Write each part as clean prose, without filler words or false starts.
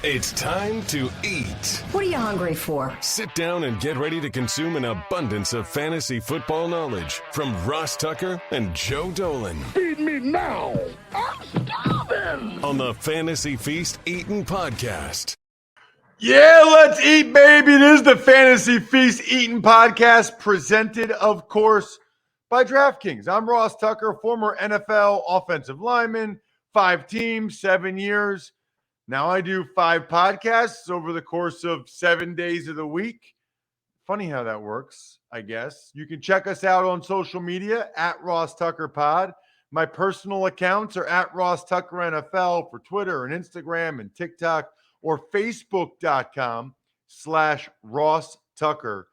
It's time to eat. What are you hungry for? Sit down and get ready to consume an abundance of fantasy football knowledge from Ross Tucker and Joe Dolan. Feed me now. I'm starving. On the Fantasy Feast Eatin' Podcast. Yeah, let's eat, baby. It is the Fantasy Feast Eatin' Podcast, presented, of course, by DraftKings. I'm Ross Tucker, former NFL offensive lineman, 5 teams, 7 years. Now I do 5 podcasts over the course of 7 days of the week. Funny how that works, I guess. You can check us out on social media at Ross Tucker Pod. My personal accounts are at Ross Tucker NFL for Twitter and Instagram and TikTok, or Facebook.com/Ross Tucker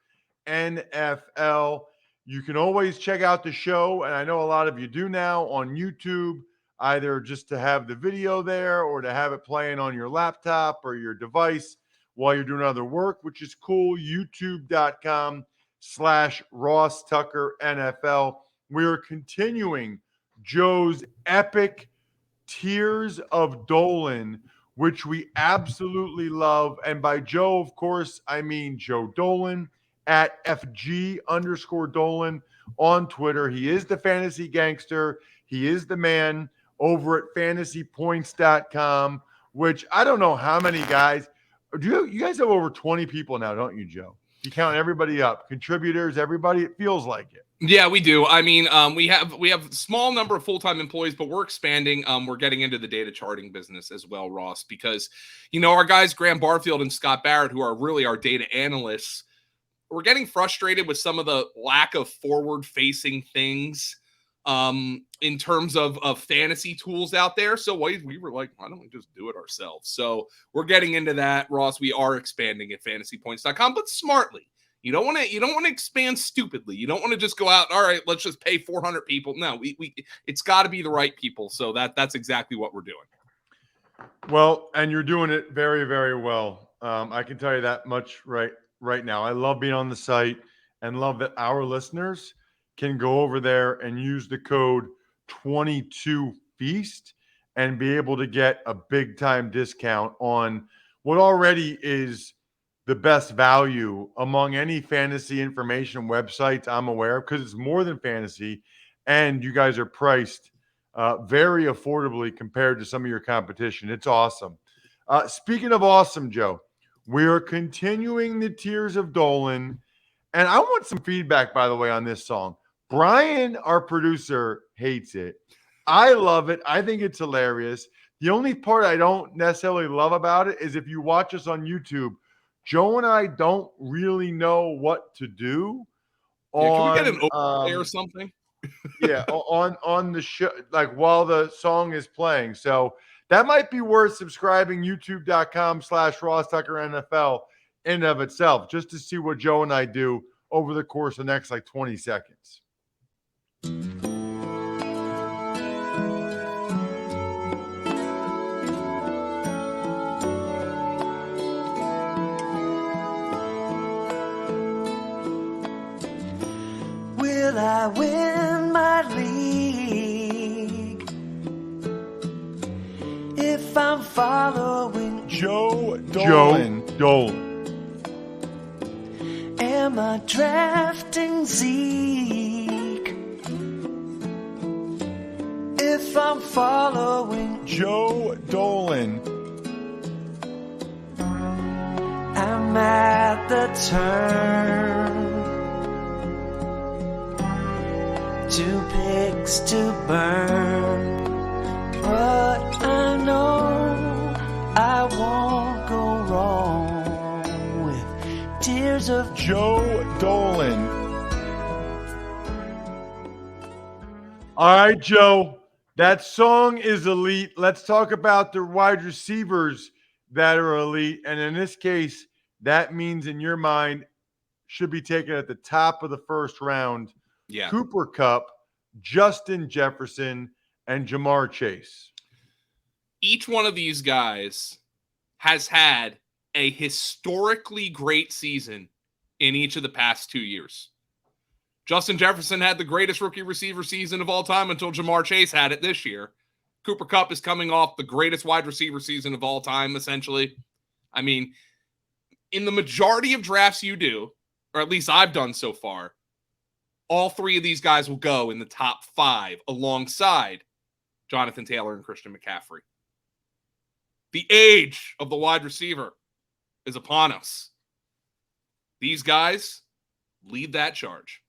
NFL. You can always check out the show, and I know a lot of you do now, on YouTube, either just to have the video there or to have it playing on your laptop or your device while you're doing other work, which is cool. YouTube.com/Ross Tucker NFL. We are continuing Joe's epic Tears of Dolan, which we absolutely love. And by Joe, of course, I mean Joe Dolan at FG_Dolan on Twitter. He is the fantasy gangster. He is the man over at fantasypoints.com, which I don't know how many guys. You guys have over 20 people now, don't you, Joe? You count everybody up, contributors, everybody. It feels like it. Yeah, we do. I mean, we have a small number of full-time employees, but we're expanding. We're getting into the data charting business as well, Ross, because, our guys, Graham Barfield and Scott Barrett, who are really our data analysts, we're getting frustrated with some of the lack of forward-facing things in terms of fantasy tools out there. So we were like, why don't we just do it ourselves? So we're getting into that, Ross. We are expanding at fantasypoints.com, but smartly. You don't want to expand stupidly. You don't want to just go out, all right, let's just pay 400 people. No, it's got to be the right people. So that's exactly what we're doing. Well, and you're doing it very, very well. I can tell you that much right now. I love being on the site and love that our listeners can go over there and use the code 22FEAST and be able to get a big time discount on what already is the best value among any fantasy information websites I'm aware of, because it's more than fantasy, and you guys are priced very affordably compared to some of your competition. It's awesome. Speaking of awesome, Joe, we are continuing the Tears of Dolan, and I want some feedback, by the way, on this song. Brian, our producer, hates it. I love it. I think it's hilarious. The only part I don't necessarily love about it is if you watch us on YouTube, Joe and I don't really know what to do. Can we get an overlay or something? Yeah, on the show, like while the song is playing. So that might be worth subscribing, youtube.com/Ross Tucker NFL in and of itself, just to see what Joe and I do over the course of the next 20 seconds. Will I win my league if I'm following Joe Dolan? Am I drafting Zeke if I'm following Joe Dolan? I'm at the turn. 2 picks to burn, but I know I won't go wrong with Tears of Joe Dolan. All right, Joe, that song is elite. Let's talk about the wide receivers that are elite, and in this case, that means in your mind should be taken at the top of the first round. Yeah. Cooper Kupp, Justin Jefferson, and Jamar Chase. Each one of these guys has had a historically great season in each of the past 2 years. Justin Jefferson had the greatest rookie receiver season of all time until Jamar Chase had it this year. Cooper Kupp is coming off the greatest wide receiver season of all time, essentially. I mean, in the majority of drafts you do, or at least I've done so far, all three of these guys will go in the top 5 alongside Jonathan Taylor and Christian McCaffrey. The age of the wide receiver is upon us. These guys lead that charge.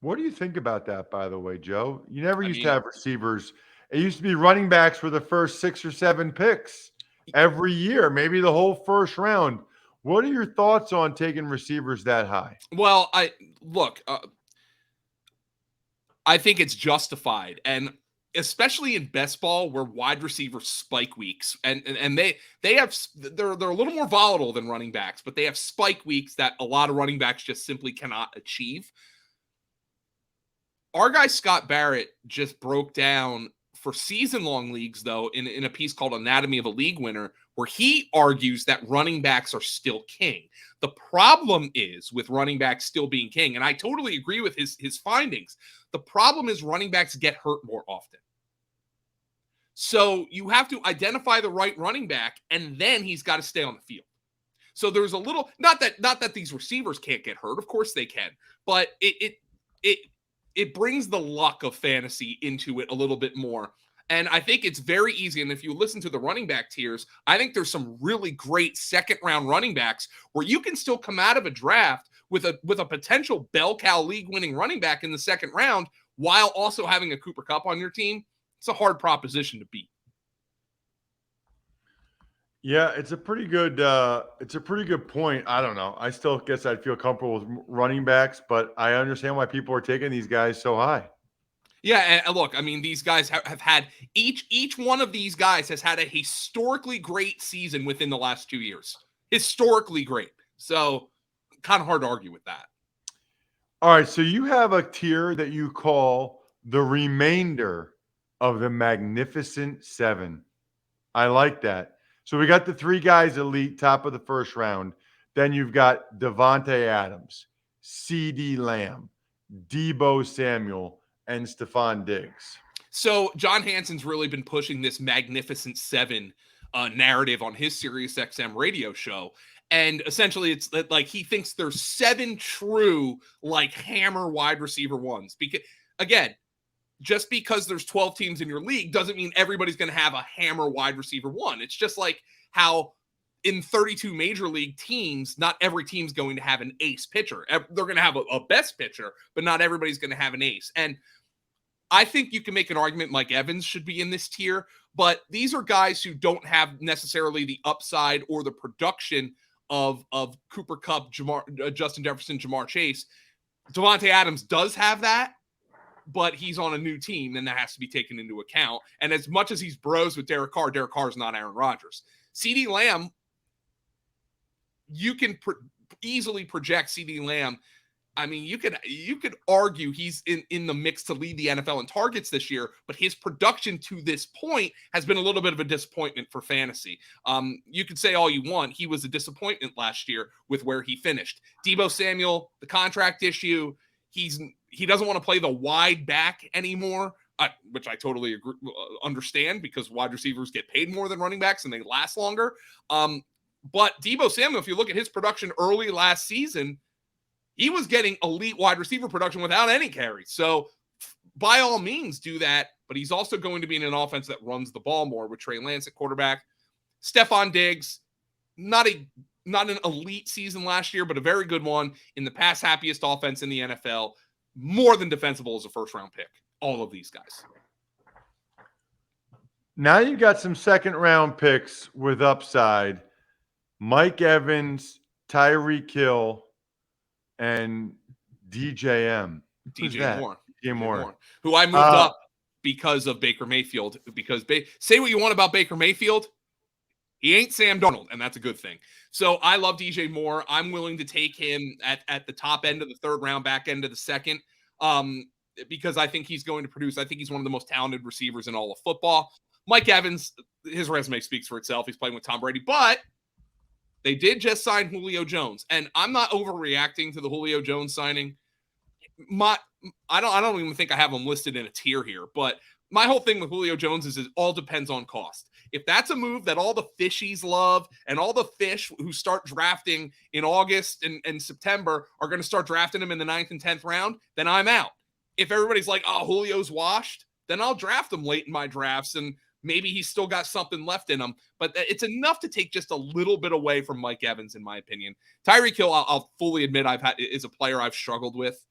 What do you think about that, by the way, Joe? You never used to have receivers. It used to be running backs for the first 6 or 7 picks every year, maybe the whole first round. What are your thoughts on taking receivers that high? Well, I think it's justified, and especially in best ball where wide receivers spike weeks, and they're a little more volatile than running backs, but they have spike weeks that a lot of running backs just simply cannot achieve. Our guy Scott Barrett just broke down for season-long leagues, though, in a piece called Anatomy of a League Winner, where he argues that running backs are still king. The problem is with running backs still being king, and I totally agree with his findings. The problem is running backs get hurt more often. So you have to identify the right running back, and then he's got to stay on the field. So there's a little, not that these receivers can't get hurt, of course they can, but it brings the luck of fantasy into it a little bit more. And I think it's very easy. And if you listen to the running back tiers, I think there's some really great second-round running backs where you can still come out of a draft with a potential bell cow league-winning running back in the second round while also having a Cooper Kupp on your team. It's a hard proposition to beat. Yeah, it's a pretty good point. I don't know. I still guess I'd feel comfortable with running backs, but I understand why people are taking these guys so high. Yeah, and look, I mean, these guys have had each one of these guys has had a historically great season within the last 2 years. Historically great. So kind of hard to argue with that. All right, so you have a tier that you call the remainder of the Magnificent Seven. I like that. So we got the 3 guys elite, top of the first round. Then you've got Devontae Adams, CeeDee Lamb, Deebo Samuel, and Stephon Diggs. So John Hanson's really been pushing this Magnificent Seven narrative on his SiriusXM radio show. And essentially it's like he thinks there's 7 true like hammer wide receiver ones. Because again, just because there's 12 teams in your league doesn't mean everybody's going to have a hammer wide receiver one. It's just like how in 32 major league teams, not every team's going to have an ace pitcher. They're going to have a best pitcher, but not everybody's going to have an ace. And I think you can make an argument Mike Evans should be in this tier, but these are guys who don't have necessarily the upside or the production of Cooper Kupp, Justin Jefferson, Jamar Chase. Devontae Adams does have that, but he's on a new team, and that has to be taken into account. And as much as he's bros with Derek Carr is not Aaron Rodgers. CeeDee Lamb, you can easily project CeeDee Lamb. I mean, you could argue he's in the mix to lead the NFL in targets this year, but his production to this point has been a little bit of a disappointment for fantasy. You could say all you want. He was a disappointment last year with where he finished. Deebo Samuel, the contract issue, he doesn't want to play the wide back anymore, which I totally understand because wide receivers get paid more than running backs and they last longer. But Deebo Samuel, if you look at his production early last season, he was getting elite wide receiver production without any carries. So by all means do that, but he's also going to be in an offense that runs the ball more with Trey Lance at quarterback. Stephon Diggs, not an elite season last year, but a very good one in the pass happiest offense in the NFL. More than defensible as a first-round pick. All of these guys. Now you got some second-round picks with upside. Mike Evans, Tyreek Hill, and DJ Moore, who I moved up because of Baker Mayfield. Because say what you want about Baker Mayfield, he ain't Sam Darnold, and that's a good thing. So I love DJ Moore. I'm willing to take him at the top end of the third round, back end of the second, because I think he's going to produce. I think he's one of the most talented receivers in all of football. Mike Evans, his resume speaks for itself. He's playing with Tom Brady, but they did just sign Julio Jones, and I'm not overreacting to the Julio Jones signing. I don't even think I have him listed in a tier here, but my whole thing with Julio Jones is it all depends on cost. If that's a move that all the fishies love and all the fish who start drafting in August and September are going to start drafting him in the 9th and 10th round, then I'm out. If everybody's like, oh, Julio's washed, then I'll draft him late in my drafts and maybe he's still got something left in him. But it's enough to take just a little bit away from Mike Evans, in my opinion. Tyreek Hill, I'll fully admit is a player I've struggled with.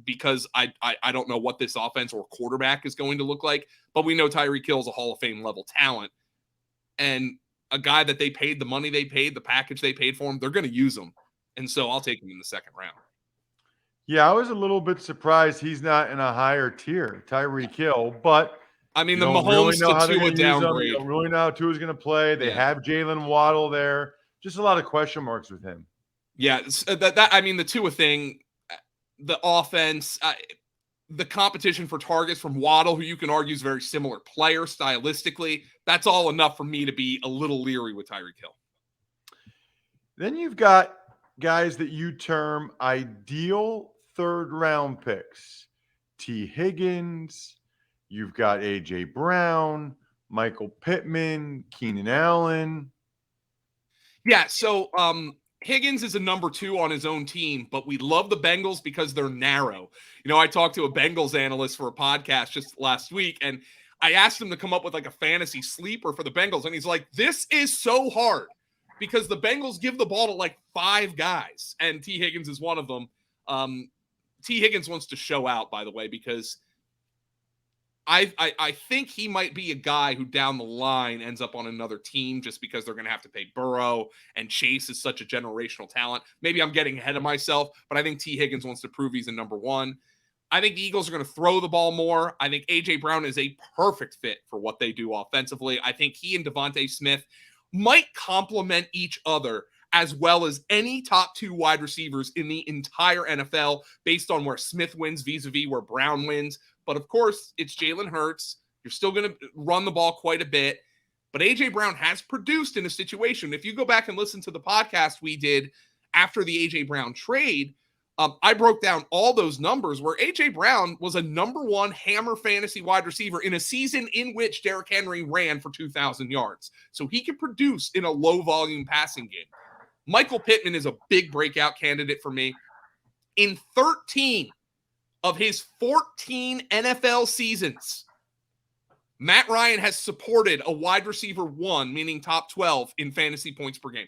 Because I don't know what this offense or quarterback is going to look like, but we know Tyreek Hill is a Hall of Fame level talent, and a guy that they paid the money they paid, the package they paid for him, they're going to use him, and so I'll take him in the 2nd round. Yeah, I was a little bit surprised he's not in a higher tier, Tyreek Hill, but I mean, the Mahomes to Tua downgrade. You don't really know how Tua's going to play. They have Jalen Waddle there. Just a lot of question marks with him. Yeah, I mean, the Tua thing. The offense, the competition for targets from Waddle, who you can argue is a very similar player stylistically, that's all enough for me to be a little leery with Tyreek Hill. Then you've got guys that you term ideal 3rd-round picks. T. Higgins, you've got A.J. Brown, Michael Pittman, Keenan Allen. Yeah, so Higgins is a number 2 on his own team, but we love the Bengals because they're narrow. You know, I talked to a Bengals analyst for a podcast just last week, and I asked him to come up with like a fantasy sleeper for the Bengals, and he's like, this is so hard because the Bengals give the ball to like 5 guys, and T. Higgins is one of them. T. Higgins wants to show out, by the way, because I think he might be a guy who down the line ends up on another team just because they're going to have to pay Burrow, and Chase is such a generational talent. Maybe I'm getting ahead of myself, but I think T. Higgins wants to prove he's a number 1. I think the Eagles are going to throw the ball more. I think A.J. Brown is a perfect fit for what they do offensively. I think he and Devontae Smith might complement each other as well as any top 2 wide receivers in the entire NFL based on where Smith wins vis-a-vis where Brown wins. But of course, it's Jalen Hurts. You're still going to run the ball quite a bit. But A.J. Brown has produced in a situation. If you go back and listen to the podcast we did after the A.J. Brown trade, I broke down all those numbers where A.J. Brown was a number 1 hammer fantasy wide receiver in a season in which Derrick Henry ran for 2,000 yards. So he can produce in a low-volume passing game. Michael Pittman is a big breakout candidate for me. In 13 of his 14 NFL seasons, Matt Ryan has supported a wide receiver 1, meaning top 12 in fantasy points per game.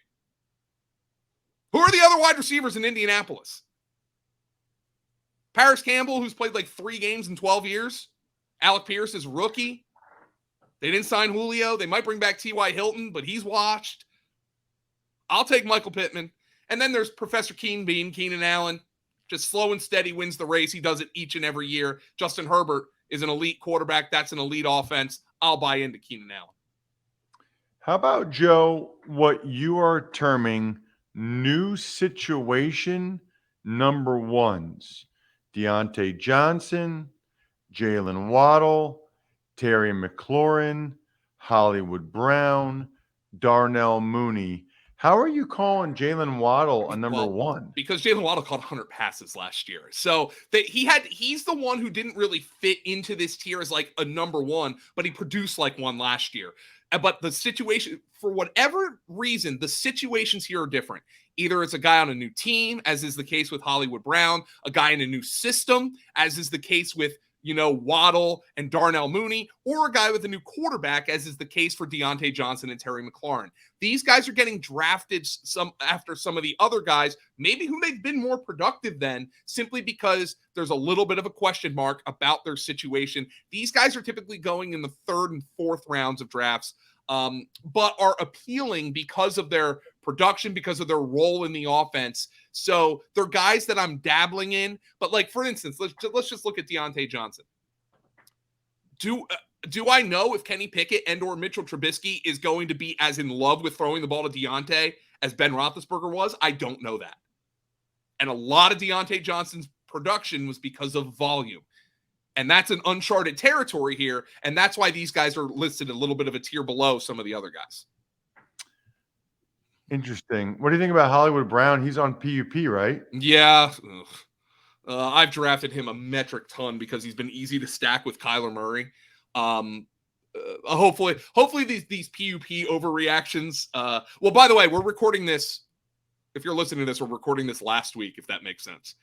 Who are the other wide receivers in Indianapolis? Paris Campbell, who's played like 3 games in 12 years. Alec Pierce is rookie. They didn't sign Julio. They might bring back T.Y. Hilton, but he's washed. I'll take Michael Pittman. And then there's Professor Keenan Allen. Just slow and steady wins the race. He does it each and every year. Justin Herbert is an elite quarterback. That's an elite offense. I'll buy into Keenan Allen. How about, Joe, what you are terming new situation number 1s? Deontay Johnson, Jalen Waddle, Terry McLaurin, Hollywood Brown, Darnell Mooney. How are you calling Jalen Waddle a number 1? Because Jalen Waddle caught 100 passes last year. So he's the one who didn't really fit into this tier as like a number 1, but he produced like one last year. But the situation, for whatever reason, the situations here are different. Either it's a guy on a new team, as is the case with Hollywood Brown, a guy in a new system, as is the case with Waddle and Darnell Mooney, or a guy with a new quarterback, as is the case for Deontay Johnson and Terry McLaurin. These guys are getting drafted after some of the other guys, maybe who they've been more productive than, simply because there's a little bit of a question mark about their situation. These guys are typically going in the 3rd and 4th rounds of drafts, but are appealing because of their production, because of their role in the offense. So they're guys that I'm dabbling in. But like, for instance, let's just look at Deontay Johnson. Do I know if Kenny Pickett and or Mitchell Trubisky is going to be as in love with throwing the ball to Deontay as Ben Roethlisberger was? I don't know that. And a lot of Deontay Johnson's production was because of volume. And that's an uncharted territory here. And that's why these guys are listed a little bit of a tier below some of the other guys. Interesting. What do you think about Hollywood Brown? He's on PUP, right? Yeah. I've drafted him a metric ton because he's been easy to stack with Kyler Murray. Hopefully these PUP overreactions. Well, by the way, we're recording this. If you're listening to this, we're recording this last week, if that makes sense.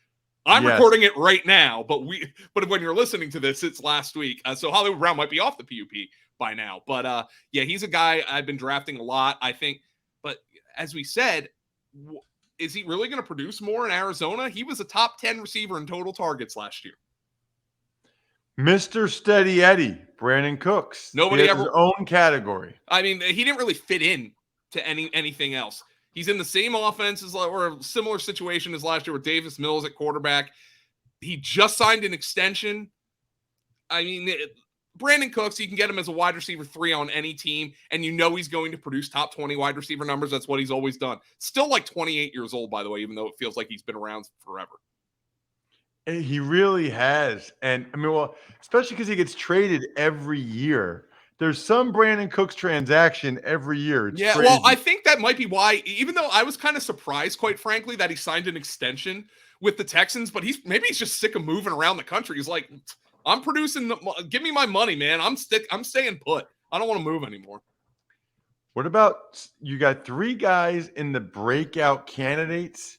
I'm recording it right now, but when you're listening to this, it's last week. So Hollywood Brown might be off the PUP by now. But yeah, he's a guy I've been drafting a lot, I think. But as we said, is he really going to produce more in Arizona? He was a top 10 receiver in total targets last year. Mr. Steady Eddie, Brandon Cooks. Nobody he has ever his own category. I mean, he didn't really fit in to anything else. He's in the same offense or a similar situation as last year with Davis Mills at quarterback. He just signed an extension. I mean, Brandon Cooks, you can get him as a wide receiver 3 on any team, and you know he's going to produce top 20 wide receiver numbers. That's what he's always done. Still like 28 years old, by the way, even though it feels like he's been around forever. He really has. And I mean, well, especially because he gets traded every year. There's some Brandon Cooks transaction every year. It's crazy. Well, I think that might be why, even though I was kind of surprised, quite frankly, that he signed an extension with the Texans, but maybe he's just sick of moving around the country. He's like, I'm producing, give me my money, man. I'm staying put. I don't want to move anymore. What about, you got 3 guys in the breakout candidates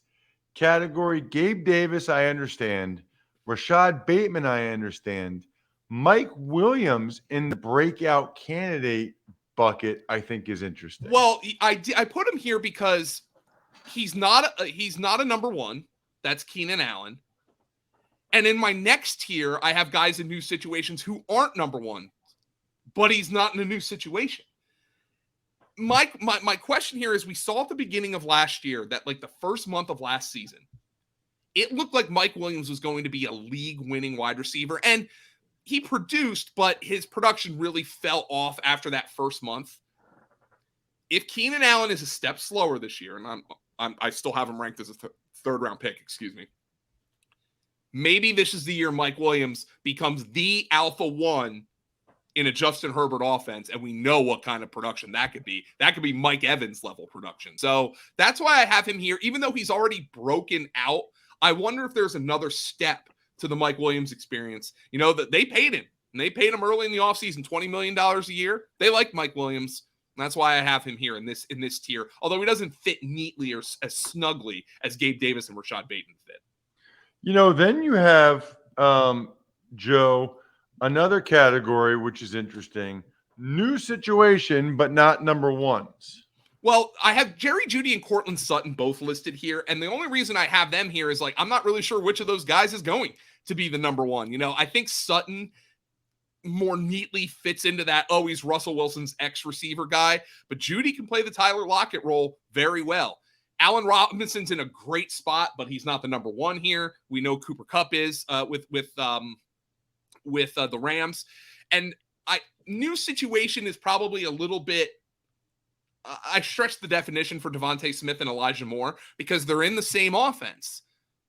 category. Gabe Davis, I understand. Rashad Bateman, I understand. Mike Williams in the breakout candidate bucket, I think, is interesting. Well, I put him here because he's not a number 1. That's Keenan Allen. And in my next tier, I have guys in new situations who aren't number 1, but he's not in a new situation. My question here is, we saw at the beginning of last year that like the first month of last season, it looked like Mike Williams was going to be a league-winning wide receiver, and he produced, but his production really fell off after that first month. If Keenan Allen is a step slower this year, and I still have him ranked as a third-round pick, excuse me, maybe this is the year Mike Williams becomes the alpha 1 in a Justin Herbert offense, and we know what kind of production that could be. That could be Mike Evans level production. So that's why I have him here. Even though he's already broken out, I wonder if there's another step to the Mike Williams experience. You know, that they paid him, and they paid him early in the offseason $20 million a year. They like Mike Williams, and that's why I have him here in this tier, although he doesn't fit neatly or as snugly as Gabe Davis and Rashad Bateman fit. You know, then you have, Joe, another category, which is interesting. New situation, but not number 1s. Well, I have Jerry Jeudy and Cortland Sutton both listed here, and the only reason I have them here is, like, I'm not really sure which of those guys is going to be the number 1. You know, I think Sutton more neatly fits into that, he's Russell Wilson's ex-receiver guy, but Jeudy can play the Tyler Lockett role very well. Allen Robinson's in a great spot, but he's not the number 1 here. We know Cooper Kupp is with the Rams, and new situation is probably a little bit. I stretched the definition for Devontae Smith and Elijah Moore because they're in the same offense,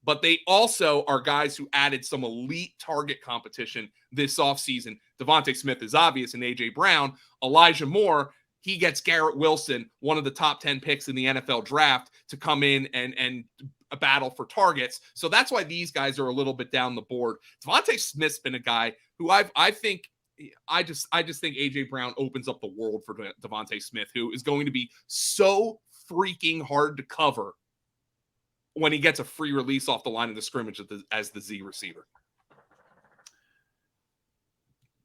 but they also are guys who added some elite target competition this offseason. Devontae Smith is obvious, and A.J. Brown. Elijah Moore, he gets Garrett Wilson, one of the top 10 picks in the NFL draft, to come in and a battle for targets. So that's why these guys are a little bit down the board. Devontae Smith's been a guy who I just think A.J. Brown opens up the world for Devontae Smith, who is going to be so freaking hard to cover when he gets a free release off the line of the scrimmage as the Z receiver.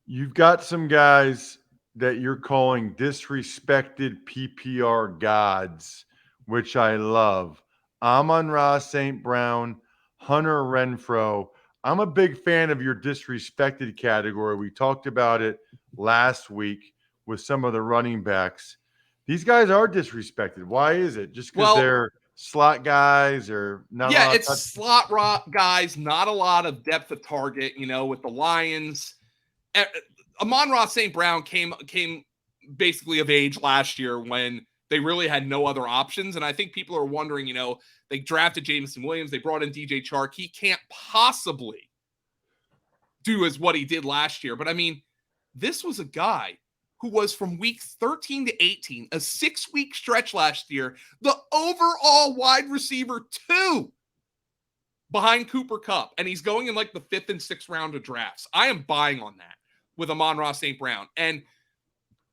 You've got some guys that you're calling disrespected PPR gods, which I love. Amon-Ra St. Brown, Hunter Renfrow. I'm a big fan of your disrespected category. We talked about it last week with some of the running backs. These guys are disrespected. Why is it? Just because they're slot guys or not? Yeah, it's slot guys, not a lot of depth of target, you know, with the Lions. Amon-Ra St. Brown came basically of age last year when they really had no other options. And I think people are wondering, you know, they drafted Jameson Williams. They brought in DJ Chark. He can't possibly do as what he did last year. But, I mean, this was a guy who was from week 13 to 18, a 6-week stretch last year, the overall wide receiver 2 behind Cooper Kupp. And he's going in like the 5th and 6th round of drafts. I am buying on that. with Amon-Ra St. Brown. And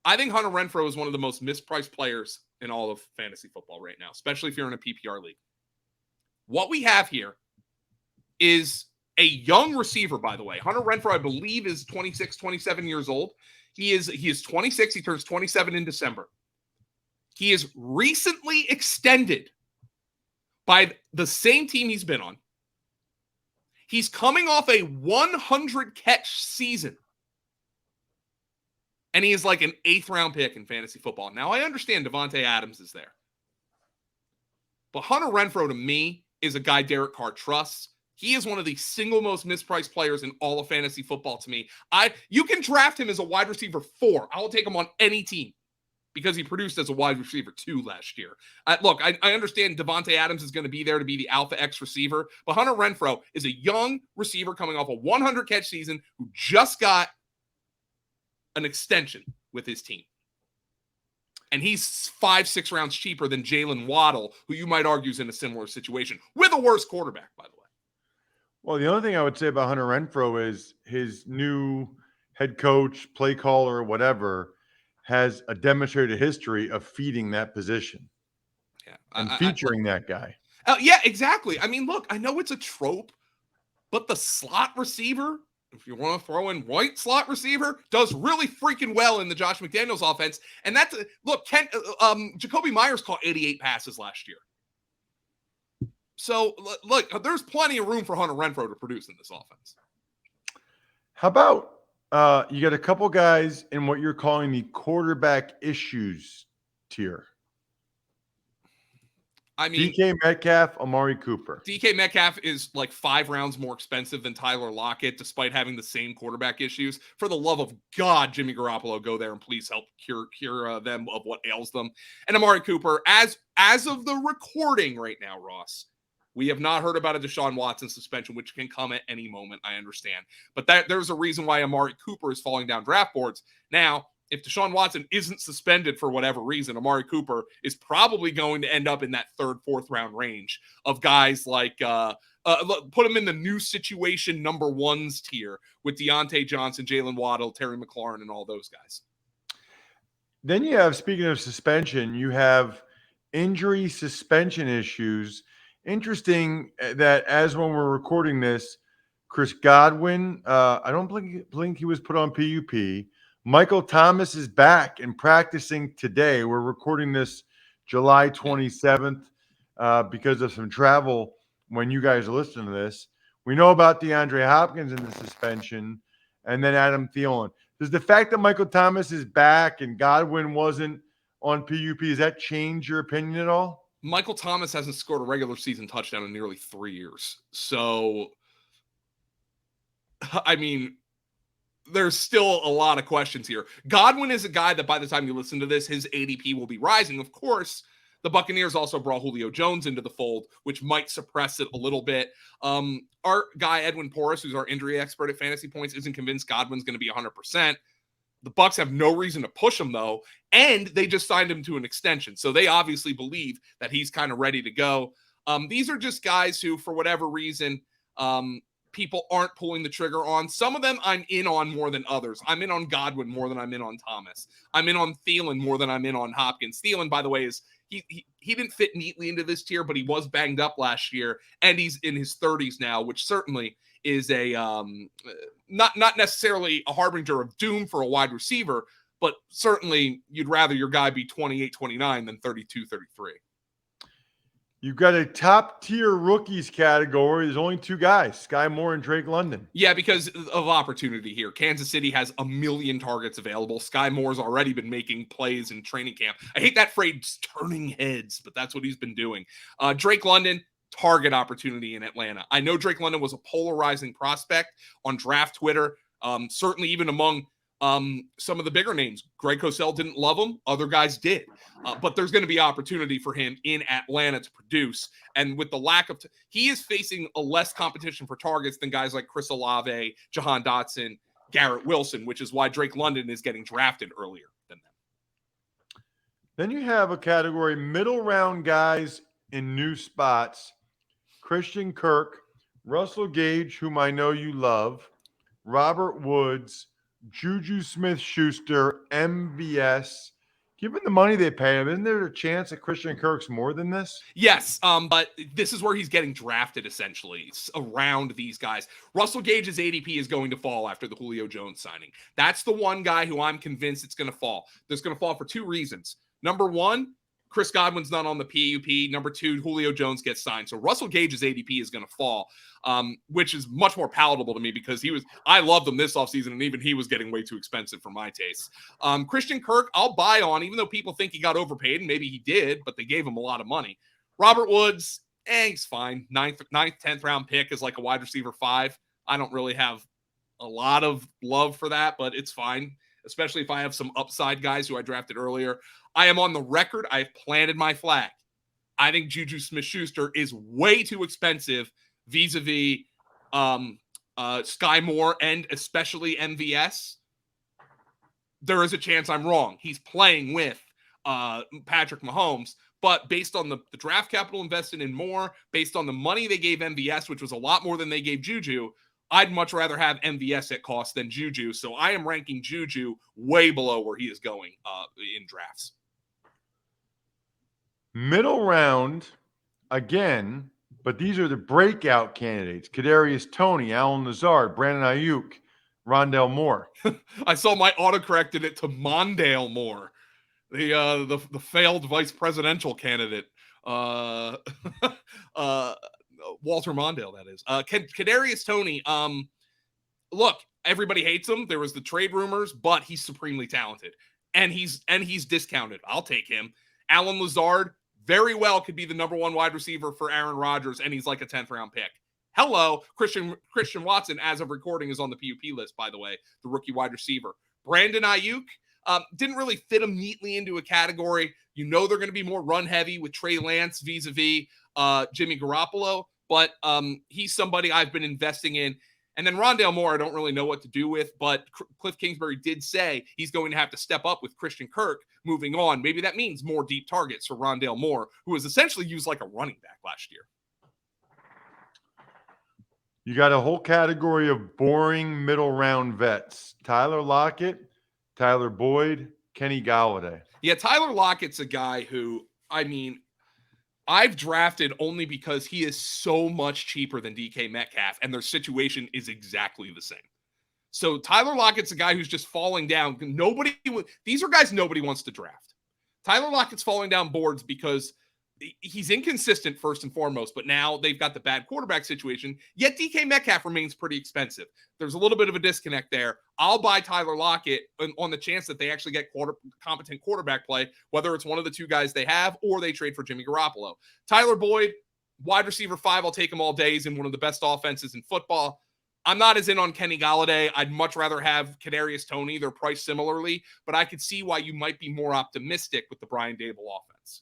I think Hunter Renfrow is one of the most mispriced players in all of fantasy football right now, especially if you're in a PPR league. What we have here is a young receiver, by the way. Hunter Renfrow, I believe, is 26, 27 years old. He is 26. He turns 27 in December. He is recently extended by the same team he's been on. He's coming off a 100 catch season. And he is like an 8th round pick in fantasy football. Now, I understand Devontae Adams is there. But Hunter Renfrow, to me, is a guy Derek Carr trusts. He is one of the single most mispriced players in all of fantasy football to me. You can draft him as a wide receiver 4. I will take him on any team because he produced as a wide receiver 2 last year. Look, I understand Devontae Adams is going to be there to be the alpha X receiver, but Hunter Renfrow is a young receiver coming off a 100 catch season who just got an extension with his team. And he's 5-6 rounds cheaper than Jalen Waddle, who you might argue is in a similar situation with a worse quarterback, by the way. Well, the only thing I would say about Hunter Renfrow is his new head coach, play caller, whatever, has a demonstrated history of feeding that position and featuring that guy. Yeah, exactly. I mean, look, I know it's a trope, but the slot receiver, if you want to throw in white slot receiver, does really freaking well in the Josh McDaniels offense. And that's look, Jacoby Myers caught 88 passes last year. So look, there's plenty of room for Hunter Renfrow to produce in this offense. How about you got a couple guys in what you're calling the quarterback issues tier? I mean, DK Metcalf, Amari Cooper. DK Metcalf is like 5 rounds more expensive than Tyler Lockett, despite having the same quarterback issues. For the love of God, Jimmy Garoppolo, go there and please help cure them of what ails them. And Amari Cooper, as of the recording right now, Ross, we have not heard about a Deshaun Watson suspension, which can come at any moment. I understand, but there's a reason why Amari Cooper is falling down draft boards now. If Deshaun Watson isn't suspended for whatever reason, Amari Cooper is probably going to end up in that 3rd, 4th round range of guys like put him in the new situation number 1s tier with Deontay Johnson, Jalen Waddle, Terry McLaurin, and all those guys. Then you have, speaking of suspension, you have injury suspension issues. Interesting that as when we're recording this, Chris Godwin, I don't think he was put on PUP. Michael Thomas is back and practicing today. We're recording this July 27th because of some travel when you guys are listening to this. We know about DeAndre Hopkins in the suspension and then Adam Thielen. Does the fact that Michael Thomas is back and Godwin wasn't on PUP, does that change your opinion at all? Michael Thomas hasn't scored a regular season touchdown in nearly 3 years. So, I mean, there's still a lot of questions here. Godwin is a guy that by the time you listen to this, his ADP will be rising. Of course, the Buccaneers also brought Julio Jones into the fold, which might suppress it a little bit. Our guy, Edwin Porras, who's our injury expert at Fantasy Points, isn't convinced Godwin's going to be 100%. The Bucs have no reason to push him, though, and they just signed him to an extension. So they obviously believe that he's kind of ready to go. These are just guys who, for whatever reason, people aren't pulling the trigger on. Some of them I'm in on more than others. I'm in on Godwin more than I'm in on Thomas. I'm in on Thielen more than I'm in on Hopkins. Thielen, by the way, is he didn't fit neatly into this tier, but he was banged up last year, and he's in his 30s now, which certainly is a not necessarily a harbinger of doom for a wide receiver, but certainly you'd rather your guy be 28, 29 than 32, 33. You've got a top tier rookies category. There's only 2 guys, Sky Moore and Drake London. Yeah, because of opportunity here. Kansas City has 1 million targets available. Sky Moore's already been making plays in training camp. I hate that phrase, turning heads, but that's what he's been doing. Drake London, target opportunity in Atlanta. I know Drake London was a polarizing prospect on draft Twitter, certainly even among some of the bigger names. Greg Cosell didn't love him. Other guys did. But there's going to be opportunity for him in Atlanta to produce. And with the lack of he is facing a less competition for targets than guys like Chris Olave, Jahan Dotson, Garrett Wilson, which is why Drake London is getting drafted earlier than them. Then you have a category, middle round guys in new spots. Christian Kirk, Russell Gage, whom I know you love, Robert Woods, Juju Smith-Schuster, MVS. Given the money they pay him, isn't there a chance that Christian Kirk's more than this? Yes, but this is where he's getting drafted, essentially. It's around these guys. Russell Gage's ADP is going to fall after the Julio Jones signing. That's the one guy who I'm convinced it's going to fall. It's going to fall for two reasons. Number one, Chris Godwin's not on the PUP. Number two, Julio Jones gets signed. So Russell Gage's ADP is going to fall, which is much more palatable to me because I loved him this offseason, and even he was getting way too expensive for my taste. Christian Kirk, I'll buy on, even though people think he got overpaid, and maybe he did, but they gave him a lot of money. Robert Woods, he's fine. 9th, 10th round pick is like a wide receiver 5. I don't really have a lot of love for that, but it's fine, especially if I have some upside guys who I drafted earlier. I am on the record. I've planted my flag. I think Juju Smith-Schuster is way too expensive vis-a-vis Sky Moore and especially MVS. There is a chance I'm wrong. He's playing with Patrick Mahomes, but based on the draft capital invested in Moore, based on the money they gave MVS, which was a lot more than they gave Juju, I'd much rather have MVS at cost than Juju. So I am ranking Juju way below where he is going in drafts. Middle round, again, but these are the breakout candidates. Kadarius Toney, Alan Lazard, Brandon Ayuk, Rondale Moore. I saw my autocorrected it to Mondale Moore, the failed vice presidential candidate. Walter Mondale, that is. Kadarius Toney, look, everybody hates him. There was the trade rumors, but he's supremely talented. And he's discounted. I'll take him. Alan Lazard very well could be the number one wide receiver for Aaron Rodgers, and he's like a 10th round pick. Hello, Christian Watson, as of recording, is on the PUP list, by the way, the rookie wide receiver. Brandon Ayuk didn't really fit him neatly into a category. You know they're going to be more run heavy with Trey Lance vis-a-vis Jimmy Garoppolo, but he's somebody I've been investing in. And then Rondale Moore, I don't really know what to do with, but Cliff Kingsbury did say he's going to have to step up with Christian Kirk moving on. Maybe that means more deep targets for Rondale Moore, who was essentially used like a running back last year. You got a whole category of boring middle round vets. Tyler Lockett, Tyler Boyd, Kenny Golladay. Yeah, Tyler Lockett's a guy who, I mean, I've drafted only because he is so much cheaper than DK Metcalf, and their situation is exactly the same. So Tyler Lockett's a guy who's just falling down. These are guys nobody wants to draft. Tyler Lockett's falling down boards because he's inconsistent first and foremost, but now they've got the bad quarterback situation, yet DK Metcalf remains pretty expensive. There's a little bit of a disconnect there. I'll buy Tyler Lockett on the chance that they actually get competent quarterback play, whether it's one of the two guys they have or they trade for Jimmy Garoppolo. Tyler Boyd, wide receiver 5, I'll take him all day. He's in one of the best offenses in football. I'm not as in on Kenny Golladay. I'd much rather have Kadarius Toney. They're priced similarly, but I could see why you might be more optimistic with the Brian Daboll offense.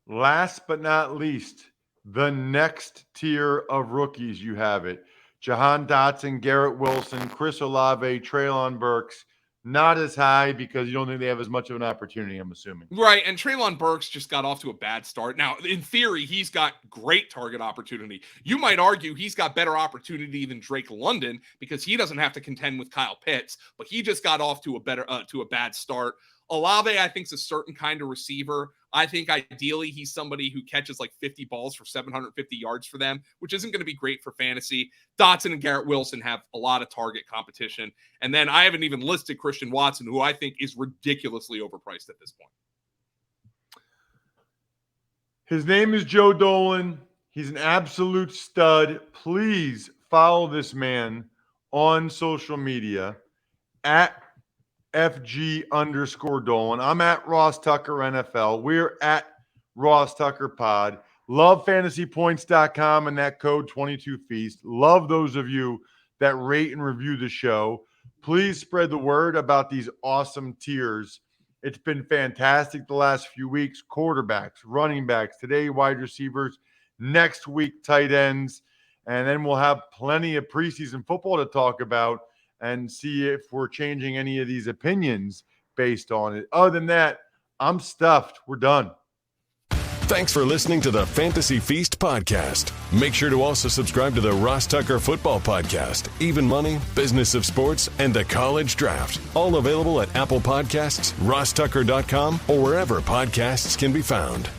Last but not least, the next tier of rookies, you have it. Jahan Dotson, Garrett Wilson, Chris Olave, Treylon Burks. Not as high because you don't think they have as much of an opportunity, I'm assuming. Right, and Treylon Burks just got off to a bad start. Now, in theory, he's got great target opportunity. You might argue he's got better opportunity than Drake London because he doesn't have to contend with Kyle Pitts, but he just got off to a bad start. Olave, I think, is a certain kind of receiver. I think ideally he's somebody who catches like 50 balls for 750 yards for them, which isn't going to be great for fantasy. Dotson and Garrett Wilson have a lot of target competition. And then I haven't even listed Christian Watson, who I think is ridiculously overpriced at this point. His name is Joe Dolan. He's an absolute stud. Please follow this man on social media at FG_Dolan. I'm at Ross Tucker NFL. We're at Ross Tucker Pod. Love fantasypoints.com and that code 22Feast. Love those of you that rate and review the show. Please spread the word about these awesome tiers. It's been fantastic the last few weeks. Quarterbacks, running backs, today wide receivers, next week tight ends, and then we'll have plenty of preseason football to talk about and see if we're changing any of these opinions based on it. Other than that, I'm stuffed. We're done. Thanks for listening to the Fantasy Feast podcast. Make sure to also subscribe to the Ross Tucker Football Podcast, Even Money, Business of Sports, and the College Draft. All available at Apple Podcasts, rosstucker.com, or wherever podcasts can be found.